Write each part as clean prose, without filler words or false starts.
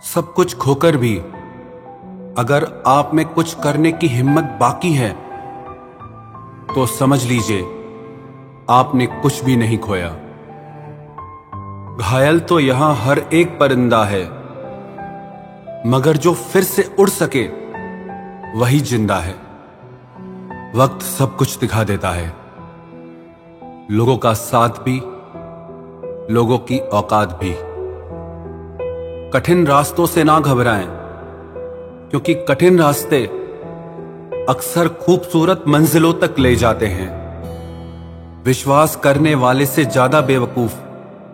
सब कुछ खोकर भी अगर आप में कुछ करने की हिम्मत बाकी है तो समझ लीजिए आपने कुछ भी नहीं खोया। घायल तो यहां हर एक परिंदा है, मगर जो फिर से उड़ सके वही जिंदा है। वक्त सब कुछ दिखा देता है, लोगों का साथ भी, लोगों की औकात भी। कठिन रास्तों से ना घबराएं, क्योंकि कठिन रास्ते अक्सर खूबसूरत मंजिलों तक ले जाते हैं। विश्वास करने वाले से ज्यादा बेवकूफ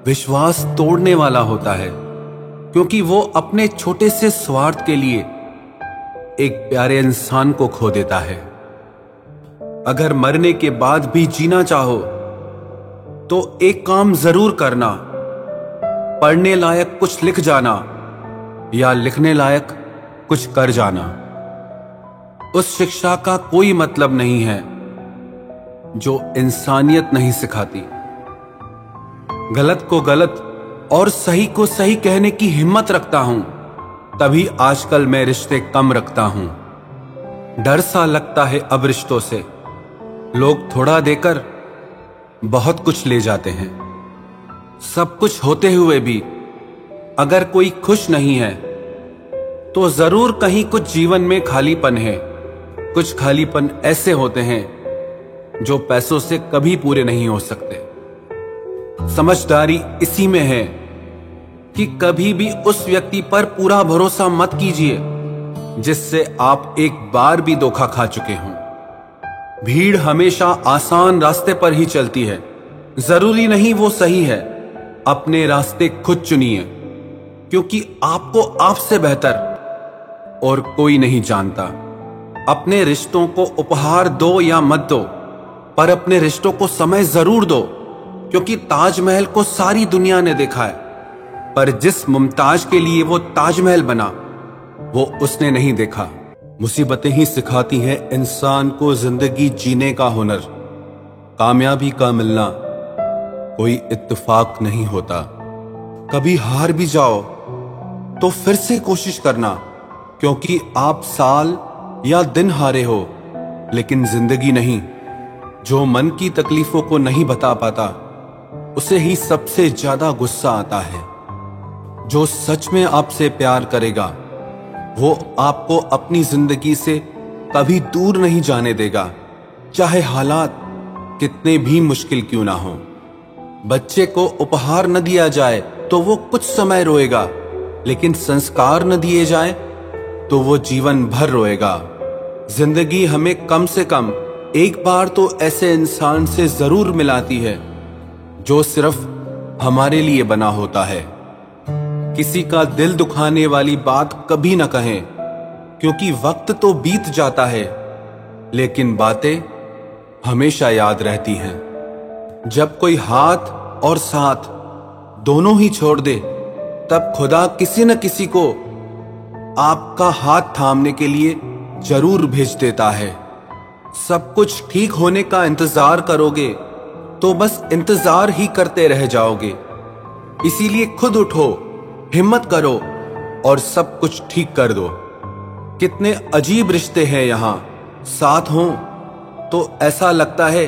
विश्वास तोड़ने वाला होता है, क्योंकि वो अपने छोटे से स्वार्थ के लिए एक प्यारे इंसान को खो देता है। अगर मरने के बाद भी जीना चाहो तो एक काम जरूर करना, पढ़ने लायक कुछ लिख जाना या लिखने लायक कुछ कर जाना। उस शिक्षा का कोई मतलब नहीं है जो इंसानियत नहीं सिखाती। गलत को गलत और सही को सही कहने की हिम्मत रखता हूं, तभी आजकल मैं रिश्ते कम रखता हूं। डर सा लगता है अब रिश्तों से, लोग थोड़ा देकर बहुत कुछ ले जाते हैं। सब कुछ होते हुए भी अगर कोई खुश नहीं है तो जरूर कहीं कुछ जीवन में खालीपन है। कुछ खालीपन ऐसे होते हैं जो पैसों से कभी पूरे नहीं हो सकते। समझदारी इसी में है कि कभी भी उस व्यक्ति पर पूरा भरोसा मत कीजिए जिससे आप एक बार भी धोखा खा चुके हों। भीड़ हमेशा आसान रास्ते पर ही चलती है, जरूरी नहीं वो सही है। अपने रास्ते खुद चुनिए, क्योंकि आपको आपसे बेहतर और कोई नहीं जानता। अपने रिश्तों को उपहार दो या मत दो, पर अपने रिश्तों को समय जरूर दो, क्योंकि ताजमहल को सारी दुनिया ने देखा है, पर जिस मुमताज के लिए वो ताजमहल बना वो उसने नहीं देखा। मुसीबतें ही सिखाती हैं इंसान को जिंदगी जीने का हुनर। कामयाबी का मिलना कोई इत्तेफाक नहीं होता। कभी हार भी जाओ तो फिर से कोशिश करना, क्योंकि आप साल या दिन हारे हो, लेकिन जिंदगी नहीं। जो मन की तकलीफों को नहीं बता पाता उसे ही सबसे ज्यादा गुस्सा आता है। जो सच में आपसे प्यार करेगा वो आपको अपनी जिंदगी से कभी दूर नहीं जाने देगा, चाहे हालात कितने भी मुश्किल क्यों ना हो। बच्चे को उपहार न दिया जाए तो वो कुछ समय रोएगा, लेकिन संस्कार न दिए जाए तो वो जीवन भर रोएगा। जिंदगी हमें कम से कम एक बार तो ऐसे इंसान से जरूर मिलाती है जो सिर्फ हमारे लिए बना होता है। किसी का दिल दुखाने वाली बात कभी न कहें, क्योंकि वक्त तो बीत जाता है लेकिन बातें हमेशा याद रहती हैं। जब कोई हाथ और साथ दोनों ही छोड़ दे, तब खुदा किसी न किसी को आपका हाथ थामने के लिए जरूर भेज देता है। सब कुछ ठीक होने का इंतजार करोगे तो बस इंतजार ही करते रह जाओगे। इसीलिए खुद उठो, हिम्मत करो और सब कुछ ठीक कर दो। कितने अजीब रिश्ते हैं यहाँ, साथ हों तो ऐसा लगता है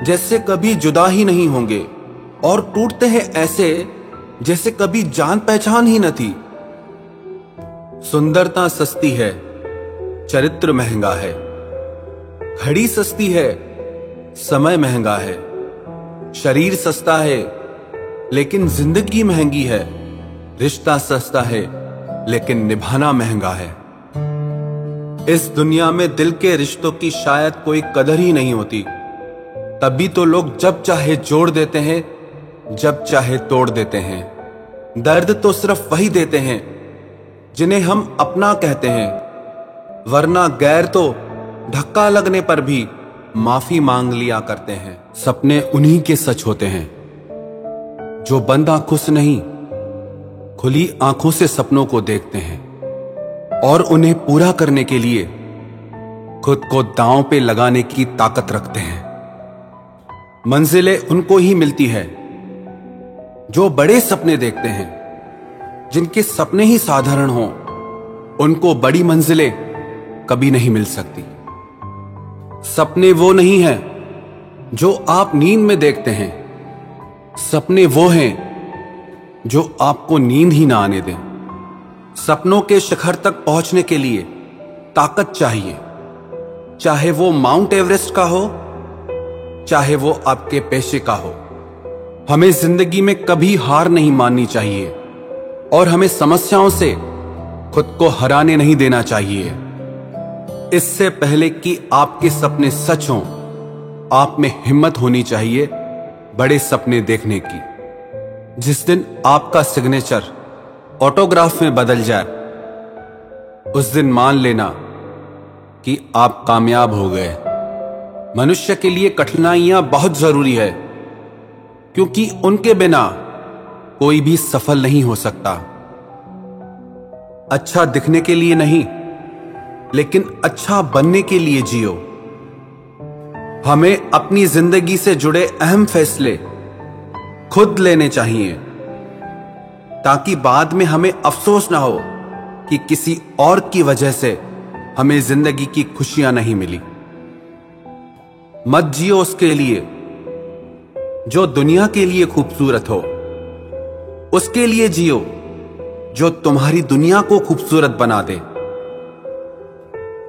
जैसे कभी जुदा ही नहीं होंगे, और टूटते हैं ऐसे जैसे कभी जान पहचान ही न थी। सुंदरता सस्ती है, चरित्र महंगा है। घड़ी सस्ती है, समय महंगा है। शरीर सस्ता है, लेकिन जिंदगी महंगी है। रिश्ता सस्ता है, लेकिन निभाना महंगा है। इस दुनिया में दिल के रिश्तों की शायद कोई कदर ही नहीं होती। तभी तो लोग जब चाहे जोड़ देते हैं, जब चाहे तोड़ देते हैं। दर्द तो सिर्फ वही देते हैं जिन्हें हम अपना कहते हैं, वरना गैर तो धक्का लगने पर भी माफी मांग लिया करते हैं। सपने उन्हीं के सच होते हैं जो बंद आंखों से नहीं, खुली आंखों से सपनों को देखते हैं और उन्हें पूरा करने के लिए खुद को दांव पे लगाने की ताकत रखते हैं। मंजिलें उनको ही मिलती है जो बड़े सपने देखते हैं, जिनके सपने ही साधारण हों, उनको बड़ी मंजिलें कभी नहीं मिल सकती। सपने वो नहीं हैं जो आप नींद में देखते हैं, सपने वो हैं जो आपको नींद ही ना आने दें। सपनों के शिखर तक पहुंचने के लिए ताकत चाहिए, चाहे वो माउंट एवरेस्ट का हो, चाहे वो आपके पेशे का हो। हमें जिंदगी में कभी हार नहीं माननी चाहिए और हमें समस्याओं से खुद को हराने नहीं देना चाहिए। इससे पहले कि आपके सपने सच हों, आप में हिम्मत होनी चाहिए बड़े सपने देखने की। जिस दिन आपका सिग्नेचर ऑटोग्राफ में बदल जाए, उस दिन मान लेना कि आप कामयाब हो गए। मनुष्य के लिए कठिनाइयां बहुत जरूरी है, क्योंकि उनके बिना कोई भी सफल नहीं हो सकता। अच्छा दिखने के लिए नहीं, लेकिन अच्छा बनने के लिए जियो। हमें अपनी जिंदगी से जुड़े अहम फैसले खुद लेने चाहिए, ताकि बाद में हमें अफसोस ना हो कि किसी और की वजह से हमें जिंदगी की खुशियां नहीं मिली। मत जियो उसके लिए जो दुनिया के लिए खूबसूरत हो, उसके लिए जियो जो तुम्हारी दुनिया को खूबसूरत बना दे।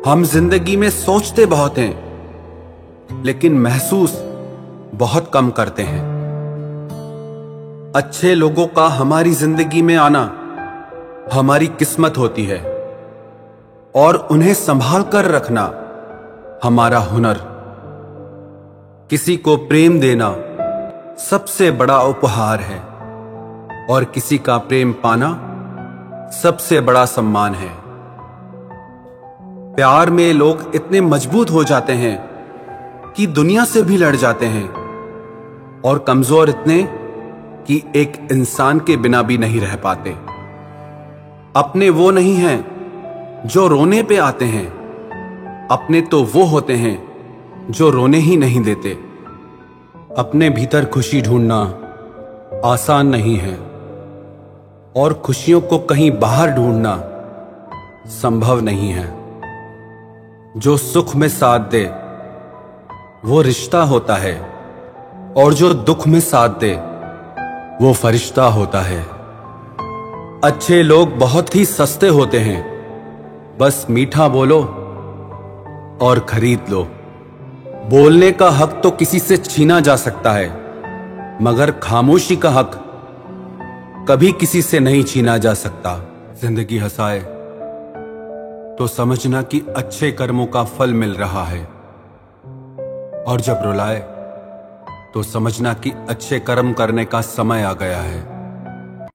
हम जिंदगी में सोचते बहुत हैं, लेकिन महसूस बहुत कम करते हैं। अच्छे लोगों का हमारी जिंदगी में आना हमारी किस्मत होती है, और उन्हें संभाल कर रखना हमारा हुनर। किसी को प्रेम देना सबसे बड़ा उपहार है, और किसी का प्रेम पाना सबसे बड़ा सम्मान है। प्यार में लोग इतने मजबूत हो जाते हैं कि दुनिया से भी लड़ जाते हैं, और कमजोर इतने कि एक इंसान के बिना भी नहीं रह पाते। अपने वो नहीं हैं जो रोने पे आते हैं, अपने तो वो होते हैं जो रोने ही नहीं देते। अपने भीतर खुशी ढूंढना आसान नहीं है, और खुशियों को कहीं बाहर ढूंढना संभव नहीं है। जो सुख में साथ दे वो रिश्ता होता है, और जो दुख में साथ दे वो फरिश्ता होता है। अच्छे लोग बहुत ही सस्ते होते हैं, बस मीठा बोलो और खरीद लो। बोलने का हक तो किसी से छीना जा सकता है, मगर खामोशी का हक कभी किसी से नहीं छीना जा सकता। जिंदगी हंसाए तो समझना कि अच्छे कर्मों का फल मिल रहा है, और जब रुलाए तो समझना कि अच्छे कर्म करने का समय आ गया है।